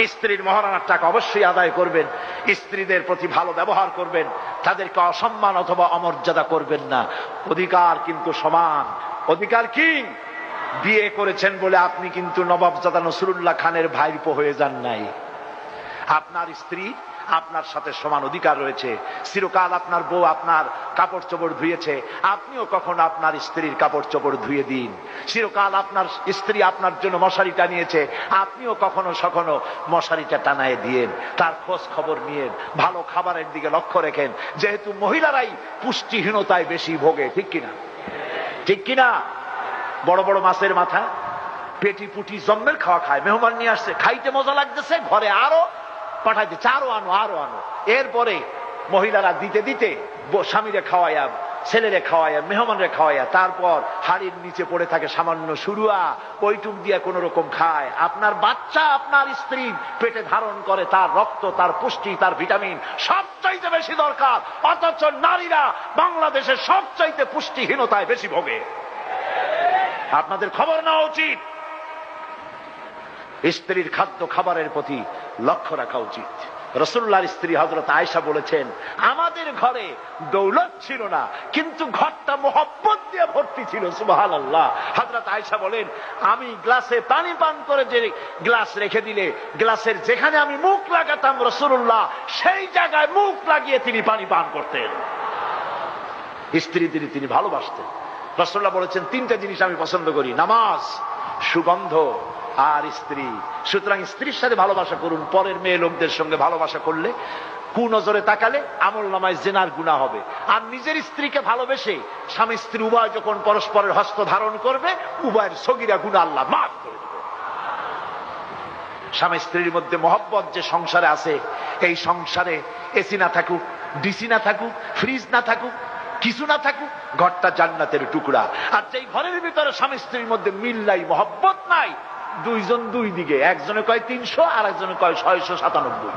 স্ত্রীর মহারানার টাকা অবশ্যই আদায় করবেন, স্ত্রীদের প্রতি ভালো ব্যবহার করবেন, তাদেরকে অসম্মান অথবা অমর্যাদা করবেন না। অধিকার কিন্তু সমান। অধিকার কি? বিয়ে করেছেন বলে আপনি কিন্তু নবাবজাদা নসরুল্লাহ খানের ভাইপো হয়ে যান নাই। আপনার স্ত্রী আপনার সাথে সমান অধিকার রয়েছে। চিরকাল আপনার বউ আপনার কাপড় চোপড় ধুয়েছে, আপনিও কখনো আপনার স্ত্রীর কাপড় চোপড় ধুয়ে দিন। চিরকাল আপনার স্ত্রী আপনার জন্য মশারি টানিয়েছে, আপনিও কখনো সখনো মশারিটা টানায় দিয়েন। তার খোঁজ খবর নিয়ে ভালো খাবারের দিকে লক্ষ্য রেখেন, যেহেতু মহিলারাই পুষ্টিহীনতায় বেশি ভোগে। ঠিক কিনা? ঠিক কিনা? বড় বড় মাছের মাথা, পেটি পুটি জম্মের খাওয়া খায়। মেহমান নিয়ে আসছে, খাইতে মজা লাগতেছে, ঘরে আরো পাঠাই দিচ্ছে, আরো আনো আরো আনো। এরপরে মহিলারা দিতে দিতে স্বামীরে খাওয়াইয়া, ছেলেরে খাওয়াইয়া, মেহমানরে খাওয়াইয়া, তারপর হাড়ির নিচে পড়ে থাকে সামান্য সুরুয়া, ওইটুক দিয়ে কোন রকম খায়। আপনার বাচ্চা আপনার স্ত্রী পেটে ধারণ করে, তার রক্ত, তার পুষ্টি, তার ভিটামিন সবচাইতে বেশি দরকার। অথচ নারীরা বাংলাদেশের সবচাইতে পুষ্টিহীনতায় বেশি ভোগে। আপনাদের খবর নেওয়া উচিত। স্ত্রীর খাদ্য খাবারের প্রতি লক্ষ্য রাখা উচিত। রাসূলুল্লাহর স্ত্রী হযরত আয়েশা বলেছেন, আমাদের ঘরে দৌলত ছিল না, কিন্তু ঘরটা মোহব্বত দিয়ে ভর্তি ছিল। সুবহানাল্লাহ। হযরত আয়েশা বলেন, আমি গ্লাসে পানি পান করে যে গ্লাস রেখে দিলে, গ্লাসের যেখানে আমি মুখ লাগাতাম রাসূলুল্লাহ সেই জায়গায় মুখ লাগিয়ে তিনি পানি পান করতেন। স্ত্রীদের তিনি ভালোবাসতেন। রাসূলুল্লাহ বলেছেন, তিনটা জিনিস আমি পছন্দ করি, নামাজ, সুগন্ধ আর স্ত্রী। সুতরাং স্ত্রীর সাথে ভালোবাসা করুন। পরের মেয়ে লোকদের সঙ্গে ভালোবাসা করলে, কুনজরে তাকালে আমলনামায় জিনার গুনাহ হবে। আর নিজের স্ত্রীকে ভালোবেসে স্বামী স্ত্রী উভয় যখন পরস্পরের হস্ত ধারণ করবে, উভয়ের সগীরা গুনাহ আল্লাহ মাফ করে দেবে। স্বামী স্ত্রীর মধ্যে মহব্বত যে সংসারে আছে, এই সংসারে এসি না থাকুক, ডিসি না থাকুক, ফ্রিজ না থাকুক, কিছু না থাকুক, ঘরটা জান্নাতের টুকরা। আর যেই ঘরের ভিতরে স্বামী স্ত্রীর মধ্যে মিল নাই, মহব্বত নাই, দুইজন দুই দিকে, একজনে কয় 300 আর একজনে কয় 697।